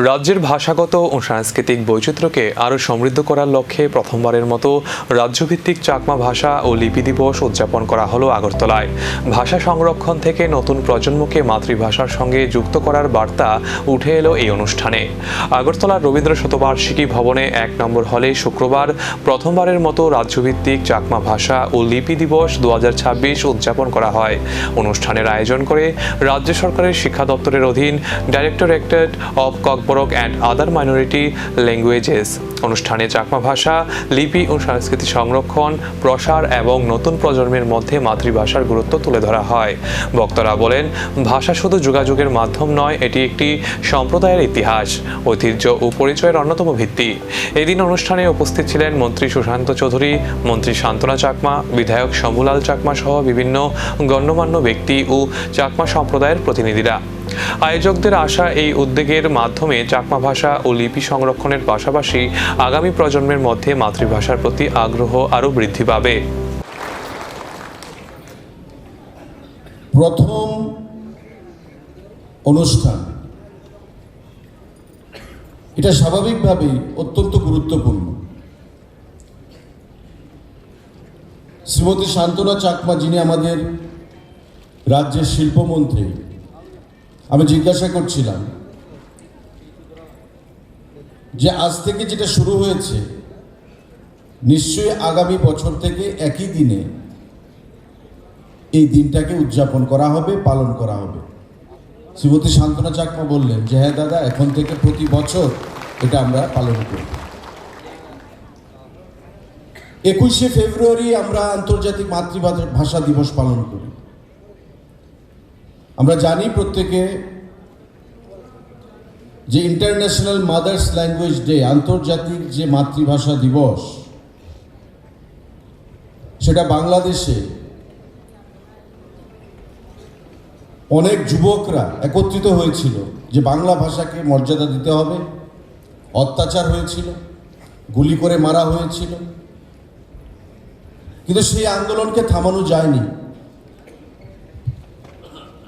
রাজ্যের ভাষাগত ও সাংস্কৃতিক বৈচিত্র্যকে আরও সমৃদ্ধ করার লক্ষ্যে প্রথমবারের মতো রাজ্যভিত্তিক চাকমা ভাষা ও লিপি দিবস উদযাপন করা হলো আগরতলায়। ভাষা সংরক্ষণ থেকে নতুন প্রজন্মকে মাতৃভাষার সঙ্গে যুক্ত করার বার্তা উঠে এলো এই অনুষ্ঠানে। আগরতলার রবীন্দ্র শতবার্ষিকী ভবনে ১ নম্বর হলে শুক্রবার প্রথমবারের মতো রাজ্যভিত্তিক চাকমা ভাষা ও লিপি দিবস ২০২৬ উদযাপন করা হয়। অনুষ্ঠানের আয়োজন করে রাজ্য সরকারের শিক্ষা দপ্তরের অধীন directorate of Kokborok and other minority languages. অনুষ্ঠানে চাকমা ভাষা, লিপি ও সংস্কৃতি সংরক্ষণ, প্রসার এবং নতুন প্রজন্মের মধ্যে মাতৃভাষার গুরুত্ব তুলে ধরা হয়। বক্তারা বলেন, ভাষা শুধু যোগাযোগের মাধ্যম নয়, এটি একটি সম্প্রদায়ের ইতিহাস, ঐতিহ্য ও পরিচয়ের অন্যতম ভিত্তি। এদিন অনুষ্ঠানে উপস্থিত ছিলেন মন্ত্রী সুশান্ত চৌধুরী, মন্ত্রী শান্তনা চাকমা, বিধায়ক শম্ভুলাল চাকমা সহ বিভিন্ন গণ্যমান্য ব্যক্তি ও চাকমা সম্প্রদায়ের প্রতিনিধিরা। আয়োজকদের আশা, এই উদ্যোগের মাধ্যমে চাকমা ভাষা ও লিপি সংরক্ষণের পাশাপাশি আগামী প্রজন্মের মধ্যে মাতৃভাষার প্রতি আগ্রহ আরও বৃদ্ধি পাবে। প্রথম অনুষ্ঠান এটা স্বাভাবিকভাবেই অত্যন্ত গুরুত্বপূর্ণ। শ্রীমতী শান্তনা চাকমা, যিনি আমাদের রাজ্যের শিল্পমন্ত্রী, আমি জিজ্ঞাসা করছিলাম যে আজ থেকে যেটা শুরু হয়েছে, নিশ্চয়ই আগামী বছর থেকে একই দিনে এই দিনটাকে উদযাপন করা হবে, পালন করা হবে। শ্রীমতী শান্তনা চাকমা বললেন যে হ্যাঁ দাদা, এখন থেকে প্রতি বছর এটা আমরা পালন করি। ২১শে ফেব্রুয়ারি আমরা আন্তর্জাতিক মাতৃভাষা দিবস পালন করি। আমরা জানি প্রত্যেকে যে ইন্টারন্যাশনাল মাদার্স ল্যাঙ্গুয়েজ ডে, আন্তর্জাতিক যে মাতৃভাষা দিবস, সেটা বাংলাদেশে অনেক যুবকরা একত্রিত হয়েছিল যে বাংলা ভাষাকে মর্যাদা দিতে হবে। অত্যাচার হয়েছিল, গুলি করে মারা হয়েছিল, কিন্তু সেই আন্দোলনকে থামানো যায়নি।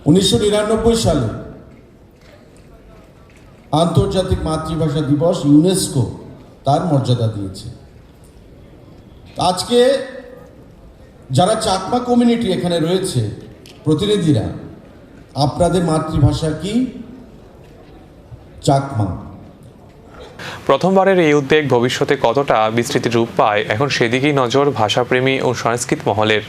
১৯৯৯ সালে আন্তর্জাতিক মাতৃভাষা দিবস ইউনেস্কো তার মর্যাদা দিয়েছে। আজকে যারা চাকমা কমিউনিটি এখানে রয়েছে, প্রতিনিধিরা, আপনাদের মাতৃভাষা কি? চাকমা। প্রথমবারের এই উদ্যোগ ভবিষ্যতে কতটা বিস্তৃত রূপ পায়, এখন সেদিকেই নজর ভাষাপ্রেমী ও সংস্কৃত মহলের।